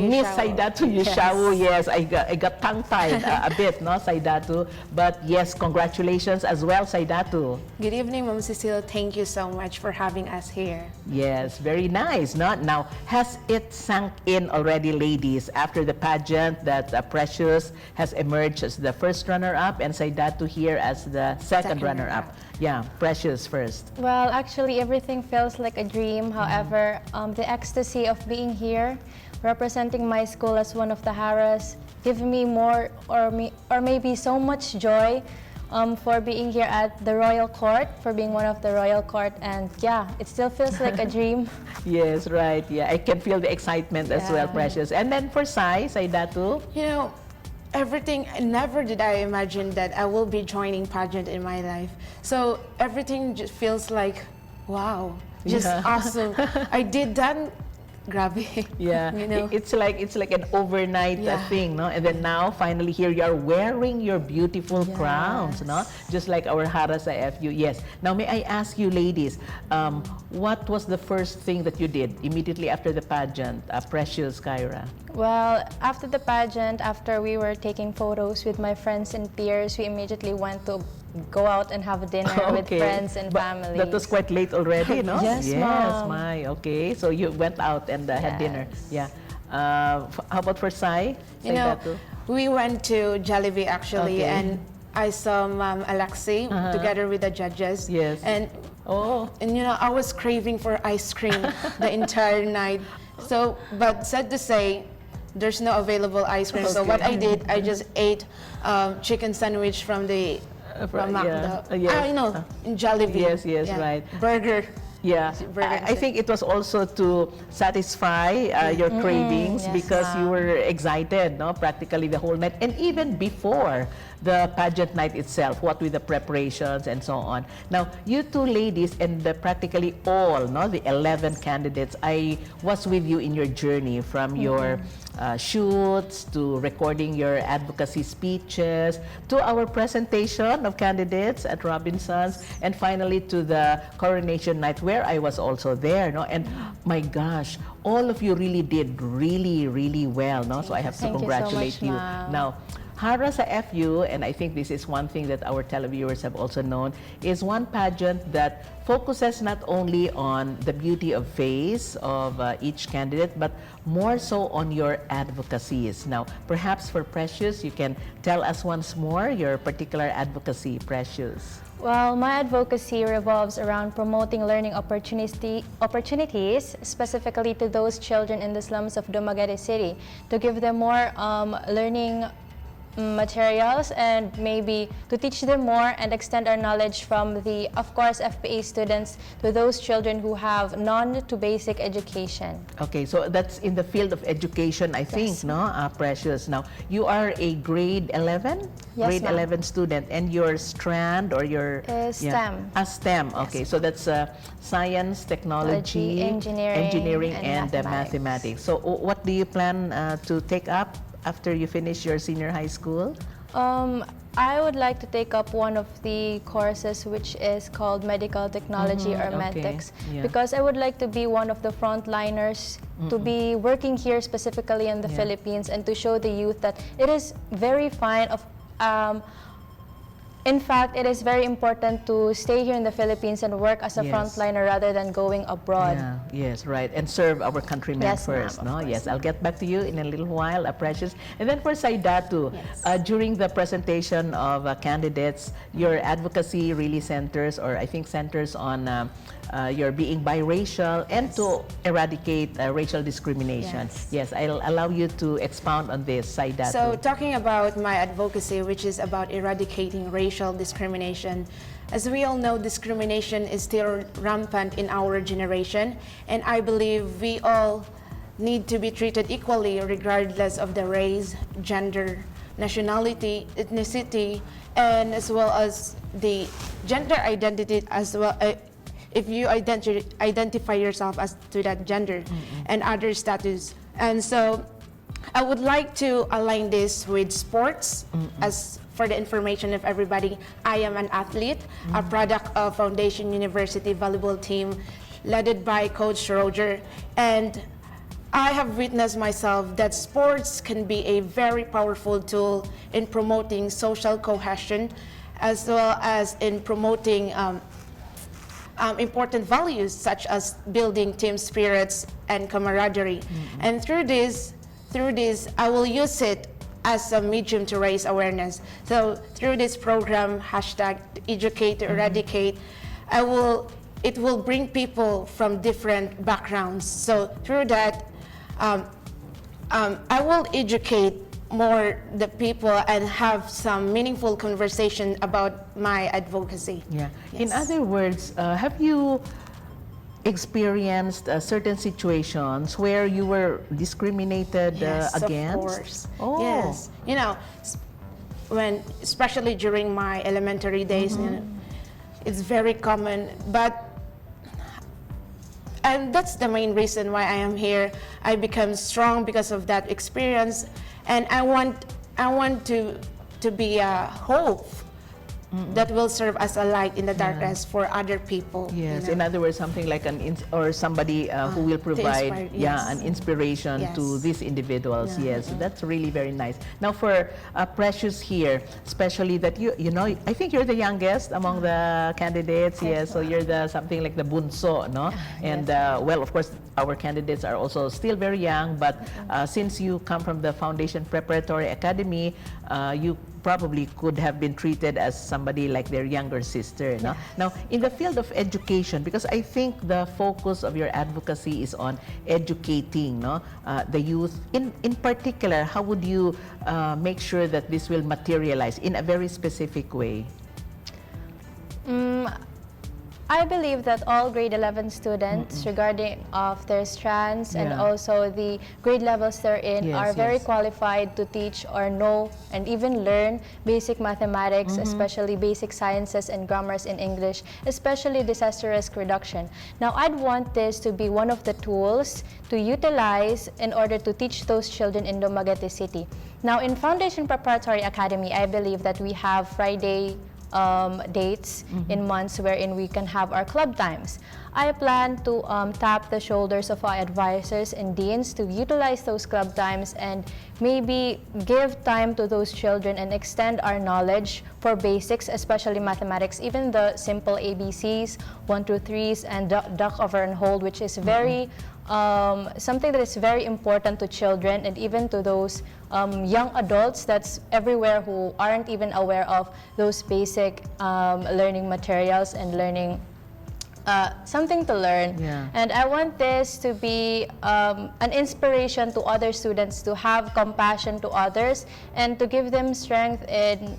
S1: Miss
S4: Yushawu.
S1: Saidatu Yushawu. Yes, I got tongue-tied a bit, no, Saidatu. But yes, congratulations as well, Saidatu.
S4: Good evening, Ma'am Cecile. Thank you so much for having us here.
S1: Yes, very nice. No? Now, has it sunk in already, ladies, after the pageant that Precious has emerged as the first runner-up and Saidatu here as the second runner-up? Yeah, Precious first.
S3: Well, actually, everything feels like a dream. However, the ecstasy of being here, representing my school as one of the Haras, give me more or maybe so much joy for being here at the Royal Court, for being one of the Royal Court, and yeah, it still feels like a dream.
S1: Yes, right. Yeah, I can feel the excitement as well, Precious. And then for Saidatu?
S4: You know, everything, never did I imagine that I will be joining pageant in my life. So everything just feels like, wow, just awesome. I did that. Grabe.
S1: Yeah,
S4: you know?
S1: it's like an overnight thing, no? And then now, finally, here you are wearing your beautiful crowns, no? Just like our Hara sa FU. Yes. Now, may I ask you, ladies, what was the first thing that you did immediately after the pageant, Precious, Kyra?
S3: Well, after the pageant, after we were taking photos with my friends and peers, we immediately went to go out and have dinner with friends and
S1: But
S3: families.
S1: that was quite late already, no?
S3: Yes, Mom.
S1: my, okay. So you went out and had dinner. Yeah. How about for Sai?
S4: You know,
S1: Saidatu?
S4: we went to Jollibee actually,
S1: Okay.
S4: and I saw Ma'am Alexi together with the judges.
S1: Yes.
S4: And you know, I was craving for ice cream the entire night. So, but sad to say, there's no available ice cream. So what I did, I just ate chicken sandwich from the Macdo.
S1: yes.
S4: You know, in Jollibee.
S1: Yes, right.
S4: Burger.
S1: Yeah, I think it was also to satisfy your cravings
S3: yes,
S1: because you
S3: Ma'am.
S1: were excited, no, practically the whole night, and even before the pageant night itself, what with the preparations and so on. Now, you two ladies and practically all, no, the 11 candidates, I was with you in your journey from your shoots to recording your advocacy speeches to our presentation of candidates at Robinson's, and finally to the coronation night where I was also there, no? And my gosh, all of you really did really well, no? So I have to
S3: Thank you so
S1: congratulate
S3: much,
S1: you.
S3: Ma'am.
S1: Now, Hara sa FU, and I think this is one thing that our televiewers have also known, is one pageant that focuses not only on the beauty of face of each candidate, but more so on your advocacies. Now, perhaps for Precious, you can tell us once more your particular advocacy, Precious.
S3: Well, my advocacy revolves around promoting learning opportunities, specifically to those children in the slums of Dumaguete City, to give them more learning materials and maybe to teach them more and extend our knowledge from the, of course, FPA students to those children who have none to basic education.
S1: Okay, so that's in the field of education, I think, no, Precious. Now, you are a grade 11?
S3: Yes,
S1: grade
S3: ma'am.
S1: 11 student, and your strand or your...
S3: STEM.
S1: STEM, okay. So that's science, technology,
S3: engineering,
S1: and mathematics. So what do you plan to take up after you finish your senior high school?
S3: I would like to take up one of the courses which is called medical technology or medtechs, because I would like to be one of the frontliners to be working here specifically in the Philippines and to show the youth that it is very fine of in fact, it is very important to stay here in the Philippines and work as a frontliner rather than going abroad.
S1: Yeah, yes, right. And serve our countrymen
S3: Yes,
S1: first,
S3: ma'am,
S1: no?
S3: of
S1: Yes, I'll get back to you in a little while, Precious. And then for Saidatu, during the presentation of candidates, your advocacy really centers, or I think centers on your being biracial and to eradicate racial discrimination. Yes, I'll allow you to expound on this, Saidatu.
S4: So talking about my advocacy, which is about eradicating racial discrimination, as we all know, discrimination is still rampant in our generation, and I believe we all need to be treated equally regardless of the race, gender, nationality, ethnicity, and as well as the gender identity as well. If you identify yourself as to that gender and other status. And so I would like to align this with sports. As for the information of everybody, I am an athlete, a product of Foundation University volleyball team led by Coach Roger. And I have witnessed myself that sports can be a very powerful tool in promoting social cohesion, as well as in promoting important values such as building team spirits and camaraderie. And through this, I will use it as a medium to raise awareness. So through this program, #Educate to Eradicate, it will bring people from different backgrounds. So through that, I will educate more the people and have some meaningful conversation about my advocacy.
S1: Yeah.
S4: Yes.
S1: In other words, have you experienced certain situations where you were discriminated
S4: Yes,
S1: against?
S4: of course.
S1: Oh.
S4: Yes. You know, especially during my elementary days, you know, it's very common. And that's the main reason why I am here. I become strong because of that experience, and I want to be a hope that will serve as a light in the darkness for other people.
S1: Yes,
S4: you
S1: in
S4: know.
S1: other words, something like or somebody who will provide,
S4: inspire, yes.
S1: an inspiration
S4: Yes.
S1: to these individuals.
S4: Yeah.
S1: Yes, that's really very nice. Now for Precious here, especially that you know, I think you're the youngest among the candidates. Yes, so you're the something like the bunso, no? And well, of course, our candidates are also still very young, but since you come from the Foundation Preparatory Academy, you probably could have been treated as somebody like their younger sister. No? Now, in the field of education, because I think the focus of your advocacy is on educating, no, the youth. In particular, how would you make sure that this will materialize in a very specific way?
S3: I believe that all grade 11 students, regarding of their strands and also the grade levels they're in, are very qualified to teach or know and even learn basic mathematics, especially basic sciences and grammars in English, especially disaster risk reduction. Now, I'd want this to be one of the tools to utilize in order to teach those children in Dumaguete City. Now, in Foundation Preparatory Academy, I believe that we have Friday dates in months wherein we can have our club times. I plan to tap the shoulders of our advisors and deans to utilize those club times and maybe give time to those children and extend our knowledge for basics, especially mathematics, even the simple ABCs, 1, 2, 3s, and duck over and hold, which is very something that is very important to children and even to those young adults that's everywhere who aren't even aware of those basic learning materials and learning something to learn. And I want this to be an inspiration to other students to have compassion to others and to give them strength in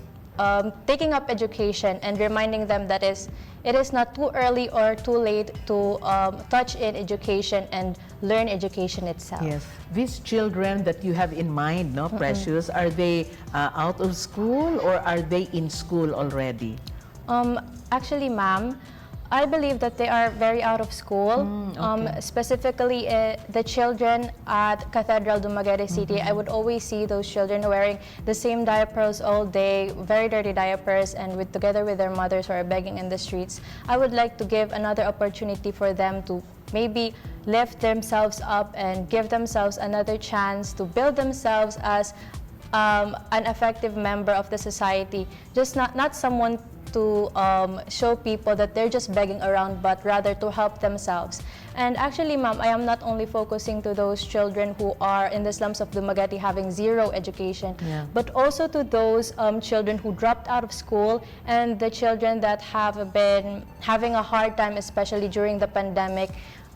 S3: taking up education and reminding them that it is not too early or too late to touch in education and learn education itself.
S1: Yes. These children that you have in mind, no, Precious, are they out of school or are they in school already?
S3: Actually, ma'am, I believe that they are very out of school. Specifically, the children at Cathedral Dumaguete City, I would always see those children wearing the same diapers all day, very dirty diapers, and together with their mothers who are begging in the streets. I would like to give another opportunity for them to maybe lift themselves up and give themselves another chance to build themselves as an effective member of the society. Just not someone to show people that they're just begging around, but rather to help themselves. And actually, ma'am, I am not only focusing to those children who are in the slums of Dumaguete having zero education, but also to those children who dropped out of school and the children that have been having a hard time, especially during the pandemic.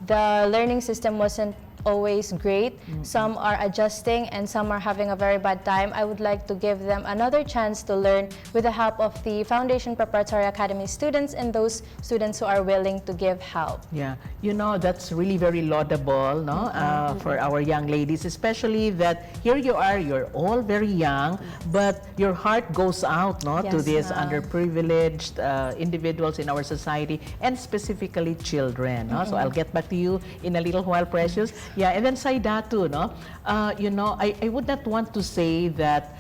S3: The learning system wasn't always great. Some are adjusting and some are having a very bad time. I would like to give them another chance to learn with the help of the Foundation Preparatory Academy students and those students who are willing to give help.
S1: Yeah, you know, that's really very laudable, no, for our young ladies, especially that here you are, you're all very young, but your heart goes out, no, to these underprivileged individuals in our society, and specifically children. No? So I'll get back to you in a little while, Precious. Yeah, and then Saidatu, no, you know, I would not want to say that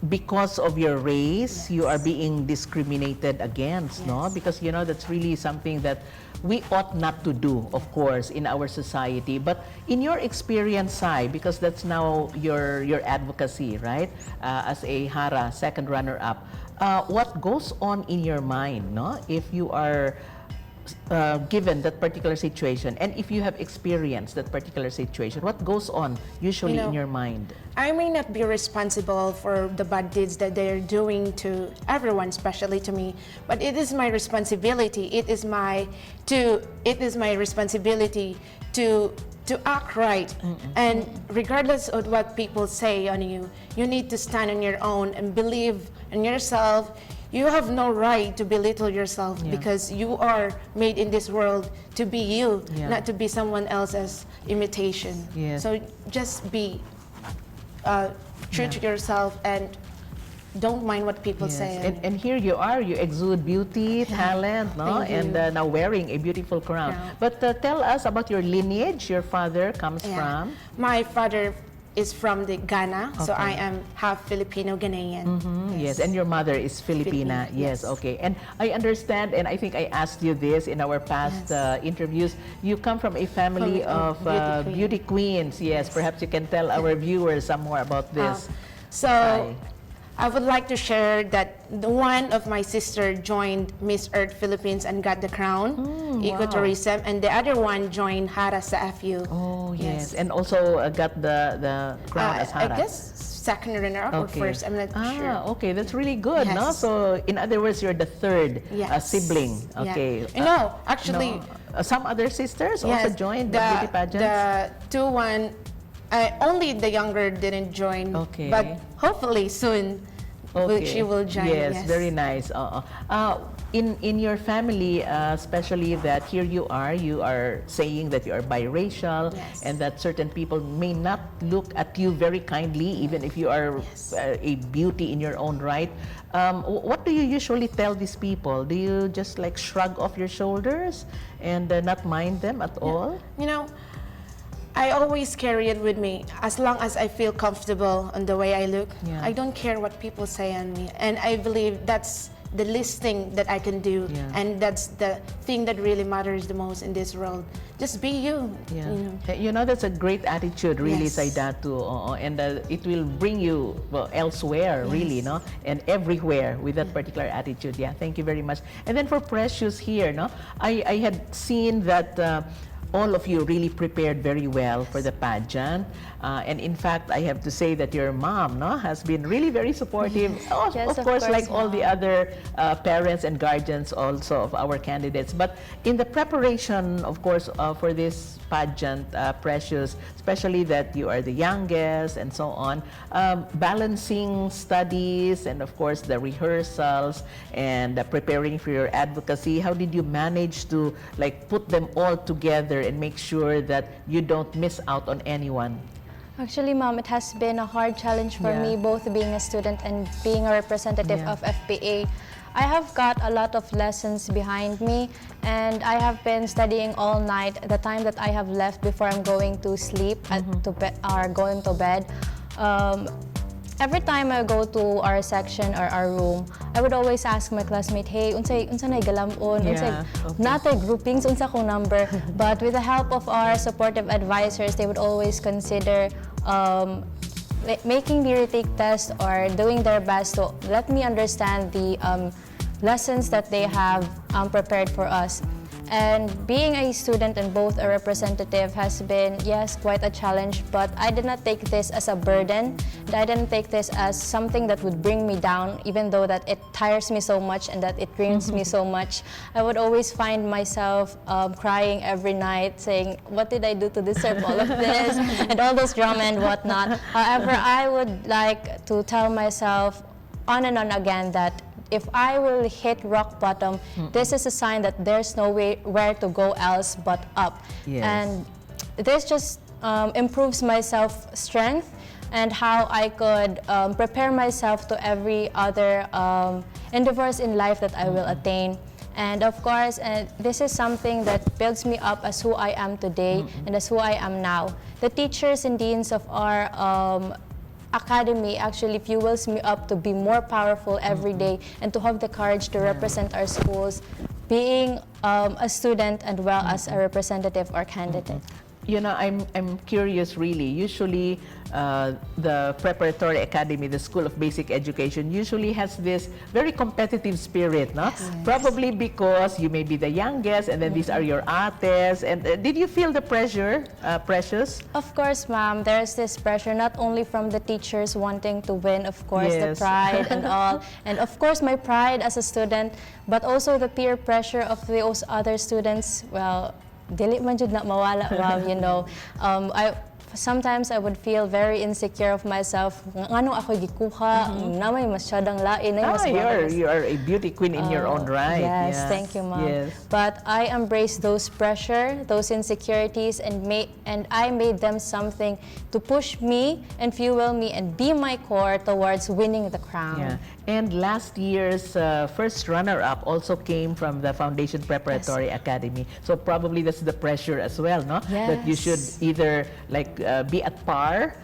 S1: because of your race, you are being discriminated against, no? Because, you know, that's really something that we ought not to do, of course, in our society. But in your experience, Sai, because that's now your advocacy, right? As a Hara second runner-up, what goes on in your mind, no? If you are given that particular situation, and if you have experienced that particular situation, what goes on usually in your mind?
S4: I may not be responsible for the bad deeds that they're doing to everyone, especially to me, but it is my responsibility. It is my responsibility to act right. And regardless of what people say on you, you need to stand on your own and believe in yourself. You have no right to belittle yourself because you are made in this world to be you, not to be someone else's imitation. So just be true to yourself and don't mind what people say.
S1: And here you are, you exude beauty, talent, no? And now wearing a beautiful crown. But tell us about your lineage. Your father comes from?
S4: My father is from the Ghana, so I am half Filipino Ghanaian.
S1: Yes, and your mother is Filipina. Yes, okay. And I understand, and I think I asked you this in our past interviews, you come from a family of beauty queens. Yes, perhaps you can tell our viewers some more about this.
S4: So I would like to share that one of my sister joined Miss Earth Philippines and got the crown, ecotourism, and the other one joined Hara sa FU.
S1: Oh, yes. And also got the crown as Hara.
S4: I guess second runner-up or first, I'm not sure.
S1: Okay, that's really good, no? So, in other words, you're the third sibling. Okay.
S4: No, actually...
S1: some other sisters also joined the beauty pageants?
S4: The only the younger didn't join, but hopefully soon she will join.
S1: Yes, very nice. In your family, especially that here you are saying that you are biracial, and that certain people may not look at you very kindly, even if you are a beauty in your own right. What do you usually tell these people? Do you just like shrug off your shoulders and not mind them at all?
S4: You know, I always carry it with me. As long as I feel comfortable on the way I look, I don't care what people say on me. And I believe that's the least thing that I can do. And that's the thing that really matters the most in this world. Just be you.
S1: You know, that's a great attitude, really, Saidatu. And it will bring you elsewhere, really, no? And everywhere with that particular attitude. Yeah, thank you very much. And then for Precious here, no? I had seen that all of you really prepared very well for the pageant. And in fact, I have to say that your mom has been really very supportive. Of course, like all the other parents and guardians also of our candidates. But in the preparation, of course, for this pageant, Precious, especially that you are the youngest and so on, balancing studies and of course the rehearsals and preparing for your advocacy, how did you manage to like put them all together and make sure that you don't miss out on anyone?
S3: Actually, Mom, it has been a hard challenge for me, both being a student and being a representative of FPA. I have got a lot of lessons behind me, and I have been studying all night. The time that I have left before I'm going to sleep or going to bed, every time I go to our section or our room, I would always ask my classmate, hey, unsa nay galamon, natay groupings, unsa kong number. But with the help of our supportive advisors, they would always consider making the retake test or doing their best to let me understand the lessons that they have prepared for us. And being a student and both a representative has been, yes, quite a challenge, but I did not take this as a burden. I didn't take this as something that would bring me down, even though that it tires me so much and that it drains me so much. I would always find myself crying every night, saying, what did I do to deserve all of this? And all this drama and whatnot. However, I would like to tell myself on and on again that if I will hit rock bottom, this is a sign that there's no way where to go else but up. And this just improves my self-strength and how I could prepare myself to every other endeavors in life that I will attain. And of course, this is something that builds me up as who I am today and as who I am now. The teachers and deans of our academy actually fuels me up to be more powerful every day and to have the courage to represent our schools, being a student and well as a representative or candidate.
S1: You know, I'm curious really. Usually, the Preparatory Academy, the School of Basic Education, usually has this very competitive spirit, no? Probably because you may be the youngest, and then these are your ates. And did you feel the pressure, Precious?
S3: Of course, Ma'am. There's this pressure not only from the teachers wanting to win, of course, the pride and all, and of course my pride as a student, but also the peer pressure of those other students. Well, dili man jud na mawala, Ma'am, you know. Sometimes I would feel very insecure of myself. Ngano ako gikuha, namay masyadong lain.
S1: You are a beauty queen in your own right.
S3: Yes, thank you, Mom. But I embraced those pressure, those insecurities, and I made them something to push me and fuel me and be my core towards winning the crown.
S1: And last year's first runner-up also came from the Foundation Preparatory Academy. So probably that's the pressure as well, no? That you should either like be at par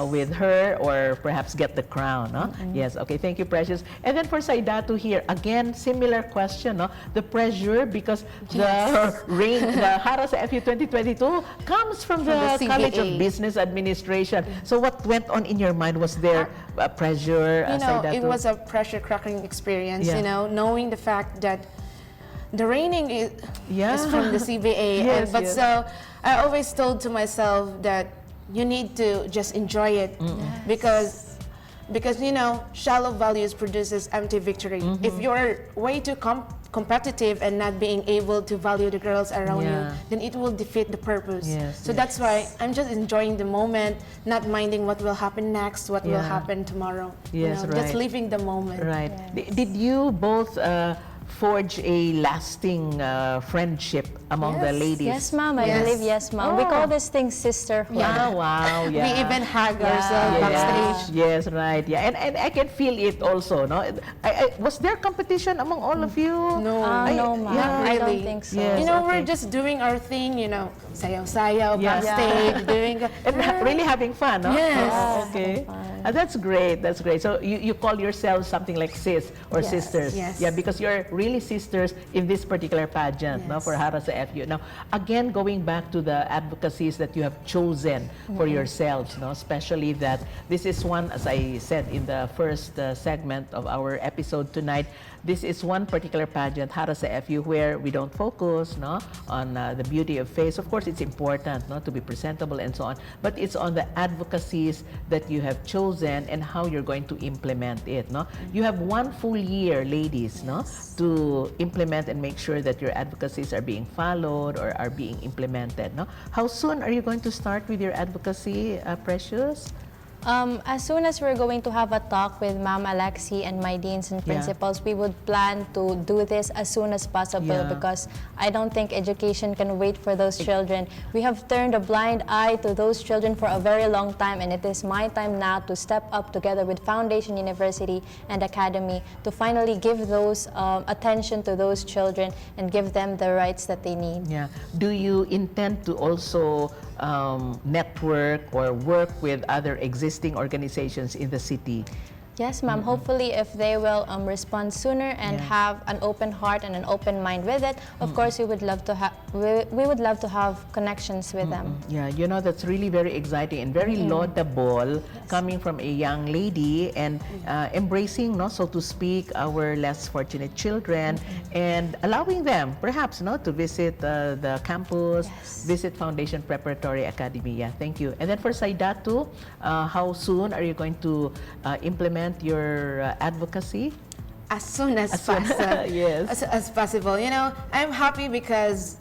S1: with her, or perhaps get the crown, no? Yes, okay, thank you, Precious. And then for Saidatu here, again, similar question, no? The pressure, because the Hara sa FU 2022 comes from the College of
S4: CBA.
S1: Business Administration. So what went on in your mind? Was there pressure,
S4: You know,
S1: Saidatu?
S4: it was a pressure-cracking experience,
S1: Yeah.
S4: you know, knowing the fact that the reigning is from the CBA.
S1: Yes,
S4: But
S1: yes.
S4: so I always told to myself that you need to just enjoy it, because you know, shallow values produces empty victory. If you're way too competitive and not being able to value the girls around you, then it will defeat the purpose.
S1: Yes,
S4: so that's why I'm just enjoying the moment, not minding what will happen next, what will happen tomorrow.
S1: Yes,
S4: you know, just living the moment.
S1: Right. Did you both forge a lasting friendship among the ladies?
S3: Yes, ma'am. I believe yes, ma'am. We call this thing sisterhood.
S1: Yeah, wow, yeah.
S4: We even hug ourselves backstage.
S1: Yes, right. Yeah, and I can feel it also. No, was there competition among all of you?
S4: No,
S3: No, ma'am.
S1: yeah,
S3: I
S4: really.
S3: don't think so.
S1: Yes.
S4: You know,
S1: okay.
S4: we're just doing our thing, you know, sayaw-sayaw,
S1: Yeah.
S4: backstage, doing...
S1: And really having fun, no?
S4: Yes.
S1: Oh, okay. That's great. That's great. So you call yourselves something like sis or sisters.
S4: Yes.
S1: Yeah, because you're really sisters in this particular pageant, no, for Hara sa FU. Now, again, going back to the advocacies that you have chosen for yourselves, no, especially that this is one, as I said in the first segment of our episode tonight, this is one particular pageant, Hara sa FU, where we don't focus, no, on the beauty of face. Of course, it's important, no, to be presentable and so on, but it's on the advocacies that you have chosen and how you're going to implement it, no. You have 1 full year, ladies, no, to implement and make sure that your advocacies are being followed or are being implemented, no. How soon are you going to start with your advocacy, Precious?
S3: As soon as we're going to have a talk with Ma'am Alexi and my deans and principals, we would plan to do this as soon as possible because I don't think education can wait for those children. We have turned a blind eye to those children for a very long time, and it is my time now to step up together with Foundation University and Academy to finally give those attention to those children and give them the rights that they need.
S1: Yeah. Do you intend to also network or work with other existing organizations in the city?
S3: Yes, ma'am. Hopefully, if they will respond sooner and have an open heart and an open mind with it, of course, we would love to have we would love to have connections with them.
S1: Yeah, you know, that's really very exciting and very laudable coming from a young lady and embracing, no, so to speak, our less fortunate children and allowing them, perhaps, no, to visit the campus, visit Foundation Preparatory Academy. Yeah, thank you. And then for Saidatu, how soon are you going to implement your advocacy?
S4: As soon as possible.
S1: Yes.
S4: As possible. You know, I'm happy because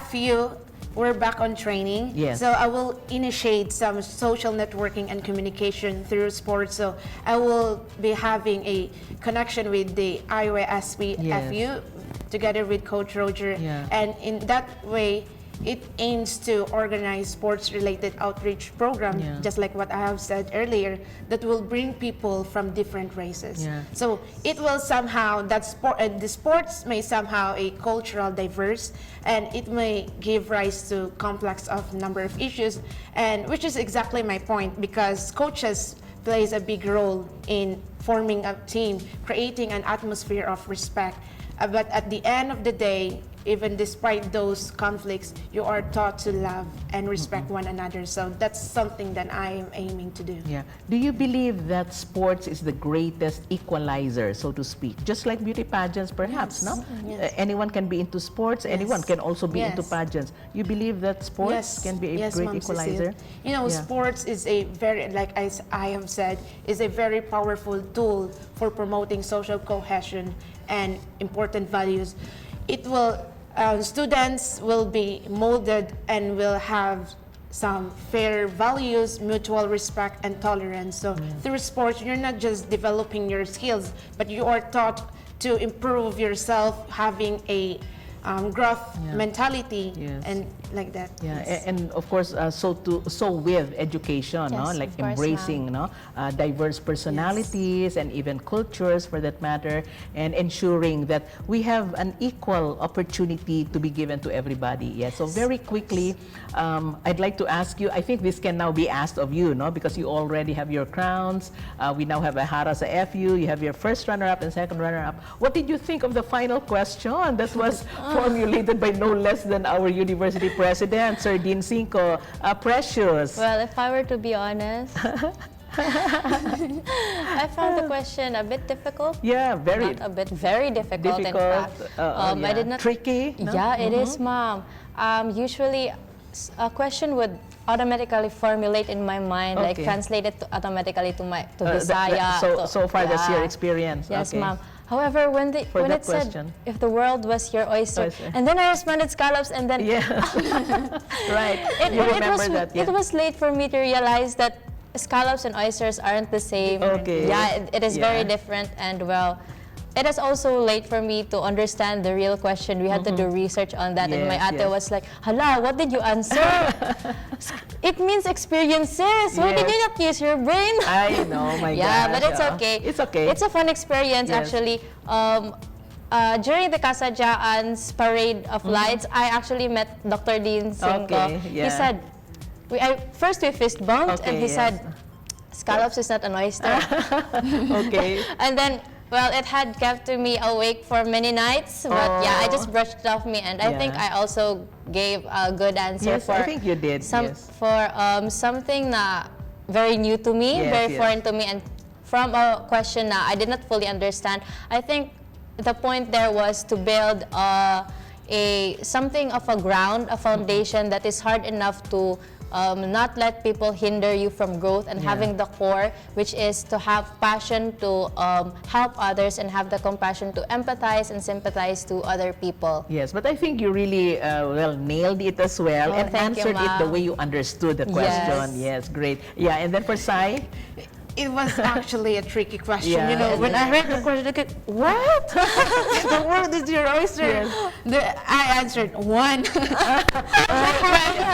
S4: FU, we're back on training.
S1: Yes.
S4: So I will initiate some social networking and communication through sports. So I will be having a connection with the IYSP FU together with Coach Roger.
S1: Yeah.
S4: And in that way, it aims to organize sports-related outreach program, just like what I have said earlier, that will bring people from different races.
S1: Yeah.
S4: So it will somehow, the sports may somehow a cultural diverse, and it may give rise to complex of number of issues, and which is exactly my point, because coaches plays a big role in forming a team, creating an atmosphere of respect. But at the end of the day, even despite those conflicts, you are taught to love and respect one another. So that's something that I am aiming to do.
S1: Yeah. Do you believe that sports is the greatest equalizer, so to speak? Just like beauty pageants, perhaps, no? Anyone can be into sports, anyone can also be into pageants. You believe that sports can be a great
S4: Ma'am
S1: equalizer?
S4: Cecile. You know, sports is a very, like I have said, is a very powerful tool for promoting social cohesion and important values. It will, students will be molded and will have some fair values, mutual respect, and tolerance. So through sports, you're not just developing your skills, but you are taught to improve yourself, having a growth
S1: Yeah.
S4: mentality,
S1: Yes.
S4: and like that.
S1: Yeah,
S4: Yes.
S1: and of course, so with education, no?
S3: Yes,
S1: Like
S3: of course,
S1: embracing, no, diverse personalities and even cultures, for that matter, and ensuring that we have an equal opportunity to be given to everybody. Yeah. So very quickly, I'd like to ask you. I think this can now be asked of you, no, because you already have your crowns. We now have a Hara sa FU. You have your first runner-up and second runner-up. What did you think of the final question that was formulated by no less than our university president, Sir Dean Cinco? Precious.
S3: Well, if I were to be honest, I found the question a bit difficult.
S1: Yeah, very
S3: Not a bit, very difficult, in
S1: difficult.
S3: fact.
S1: Yeah.
S3: I did not.
S1: Tricky. No?
S3: Yeah, it is, ma'am. Usually, a question would automatically formulate in my mind, like
S1: Okay.
S3: translate it automatically to
S1: That-
S3: Bisaya.
S1: so far, that's your
S3: Yeah.
S1: experience.
S3: Yes,
S1: Okay.
S3: ma'am. However, when
S1: that
S3: it said,
S1: question.
S3: if the world was your oyster,
S1: Oyster.
S3: and then I responded scallops, and then
S1: Yeah. Right. You remember that? Yeah.
S3: it was late for me to realize that scallops and oysters aren't the same.
S1: Okay.
S3: Yeah, it is very
S1: Yeah.
S3: different, and well, it is also late for me to understand the real question. We had to do research on that, and my
S1: Yes,
S3: ate
S1: yes.
S3: was like, "Hala, what did you answer? It means experiences. Why did
S1: Yes.
S3: you not use your brain?"
S1: I know, my
S3: Yeah,
S1: gosh.
S3: but it's okay.
S1: It's okay.
S3: It's a fun experience,
S1: Yes.
S3: actually. During the Kasadyaan's parade of lights, I actually met Dr. Dean Cinco.
S1: Okay, yeah.
S3: He said, first we fist bumped, and
S1: Okay,
S3: he
S1: yes.
S3: said, scallops is not an oyster.
S1: Okay.
S3: And then, well, it had kept me awake for many nights, but yeah, I just brushed it off me, and I think
S1: Yeah.
S3: I also gave a good answer
S1: Yes,
S3: for
S1: I think you did. Yes.
S3: something na very new to me,
S1: Yes,
S3: very
S1: yes.
S3: foreign to me, and from a question na I did not fully understand. I think the point there was to build something of a ground, a foundation that is hard enough to not let people hinder you from growth, and
S1: Yeah.
S3: having the core, which is to have passion to help others and have the compassion to empathize and sympathize to other people.
S1: Yes, but I think you really nailed it as well,
S3: Oh,
S1: and
S3: thank you,
S1: answered it the
S3: ma'am.
S1: way you understood the question. Yes, great. Yeah, and then for Sai,
S4: It was actually a tricky question.
S1: Yeah.
S4: You know, when I heard the question, I go, what? The world is your oyster. I answered one.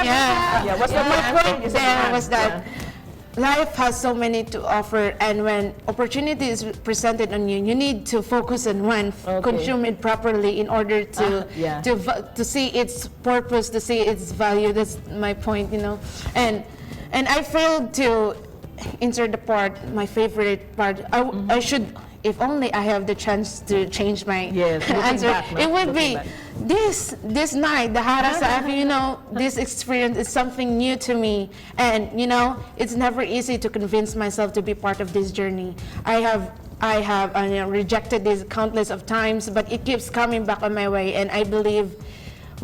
S1: yeah, what's the
S4: My
S1: answer?
S4: point there was that life has so many to offer, and when opportunity is presented on you, you need to focus on one,
S1: Okay.
S4: consume it properly in order to
S1: Yeah.
S4: to see its purpose, to see its value. That's my point, you know. And I failed to insert the part, my favorite part. I should, if only I have the chance to change my
S1: Yes, looking
S4: answer.
S1: back, no?
S4: It would
S1: Looking
S4: be
S1: back.
S4: this night, the Hara sa FU, you know, this experience is something new to me, and you know, it's never easy to convince myself to be part of this journey. I have rejected this countless of times, but it keeps coming back on my way, and I believe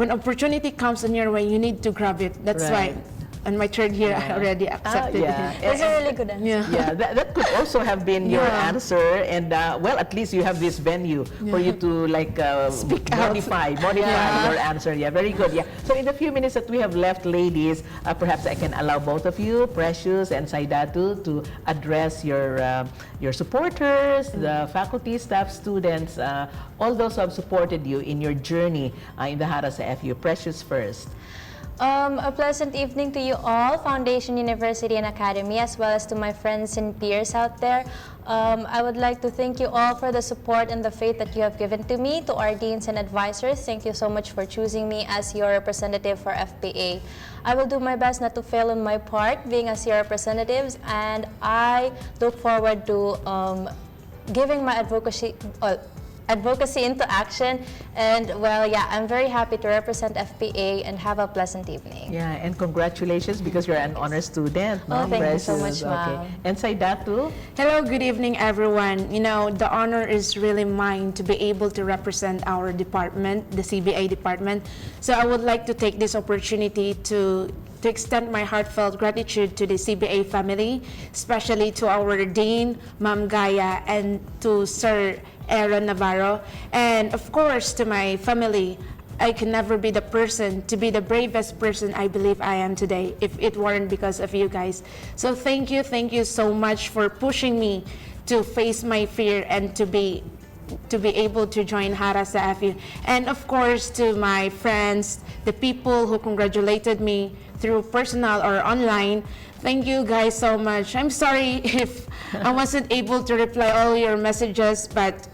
S4: when opportunity comes on your way, you need to grab it. That's
S1: Right.
S4: why. On my third year, I already accepted
S1: yeah.
S4: it.
S3: That's a really good answer.
S4: Yeah.
S1: Yeah, that could also have been your
S4: Yeah.
S1: answer, and well, at least you have this venue for you to like
S4: Speak out.
S1: modify your answer. Yeah, very good. Yeah. So in the few minutes that we have left, ladies, perhaps I can allow both of you, Precious and Saidatu, to address your supporters, the faculty, staff, students, all those who have supported you in your journey in the Hara sa FU. Precious first.
S3: A pleasant evening to you all, Foundation University and Academy, as well as to my friends and peers out there. I would like to thank you all for the support and the faith that you have given to me. To our deans and advisors, thank you so much for choosing me as your representative for FPA. I will do my best not to fail on my part, being as your representatives, and I look forward to giving my advocacy into action, and well, yeah, I'm very happy to represent FPA, and have a pleasant evening.
S1: Yeah, and congratulations because you're an honor student.
S3: Oh,
S1: no?
S3: thank you so
S1: Precious.
S3: much, ma'am.
S1: Okay. And Saidatu?
S4: Hello, good evening, everyone. You know, the honor is really mine to be able to represent our department, the CBA department. So I would like to take this opportunity to extend my heartfelt gratitude to the CBA family, especially to our Dean, Ma'am Gaya, and to Sir Aaron Navarro, and of course to my family. I can never be the person to be the bravest person I believe I am today if it weren't because of you guys. So thank you so much for pushing me to face my fear and to be to be able to join Hara sa FU. And of course, to my friends, the people who congratulated me through personal or online, thank you guys so much. I'm sorry if I wasn't able to reply all your messages, but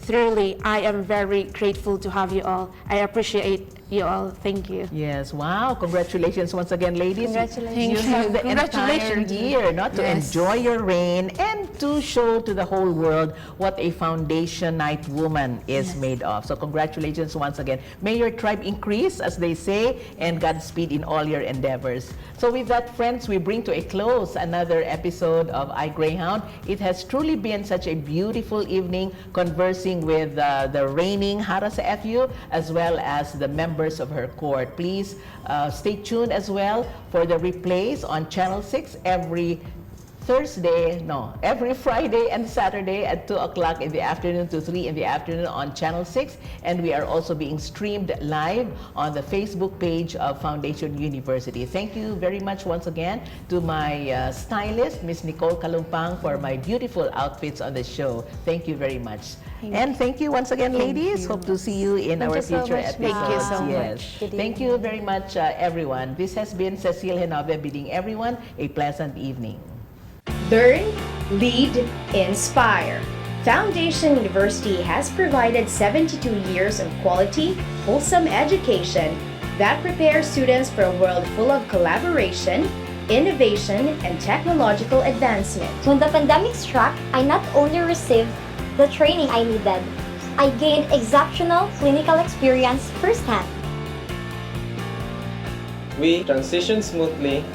S4: truly, I am very grateful to have you all. I appreciate you all. Thank you.
S1: Yes, wow. Congratulations once again, ladies.
S3: Congratulations.
S1: You have the entire
S4: Congratulations.
S1: year to
S4: Yes.
S1: enjoy your reign and to show to the whole world what a foundation night woman is made of. So congratulations once again. May your tribe increase, as they say, and Godspeed in all your endeavors. So with that, friends, we bring to a close another episode of iGreyhound. It has truly been such a beautiful evening conversing with the reigning Hara sa FU as well as the members of her court. Please stay tuned as well for the replays on Channel 6 every Friday and Saturday at 2 o'clock in the afternoon to 3 in the afternoon on Channel 6. And we are also being streamed live on the Facebook page of Foundation University. Thank you very much once again to my stylist, Miss Nicole Kalumpang, for my beautiful outfits on the show. Thank you very much. Thank you once again, ladies. Hope to see you in
S3: Thank
S1: our
S3: you so
S1: future
S3: much,
S1: episodes.
S3: ma'am. Thank you so
S1: Yes.
S3: much. Good
S1: Thank you very much, everyone. This has been Cecile Genove bidding everyone a pleasant evening.
S5: Learn, lead, inspire. Foundation University has provided 72 years of quality, wholesome education that prepares students for a world full of collaboration, innovation, and technological advancement.
S6: When the pandemic struck, I not only received the training I needed, I gained exceptional clinical experience firsthand.
S7: We transitioned smoothly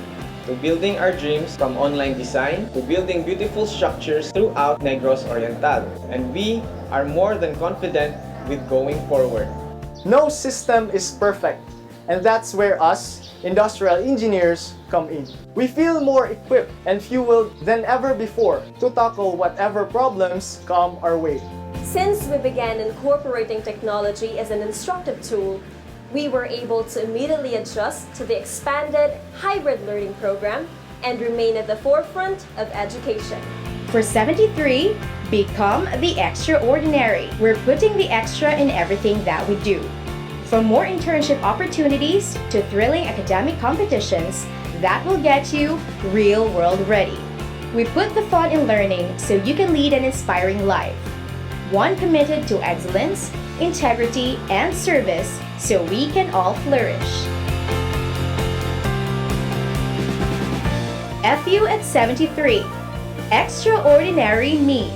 S7: to building our dreams from online design to building beautiful structures throughout Negros Oriental. And we are more than confident with going forward.
S8: No system is perfect, and that's where us, industrial engineers, come in. We feel more equipped and fueled than ever before to tackle whatever problems come our way.
S9: Since we began incorporating technology as an instructive tool, we were able to immediately adjust to the expanded hybrid learning program and remain at the forefront of education.
S5: For 73, become the extraordinary. We're putting the extra in everything that we do. From more internship opportunities to thrilling academic competitions that will get you real world ready. We put the fun in learning so you can lead an inspiring life. One committed to excellence, integrity, and service so we can all flourish. FU at 73. Extraordinary Me.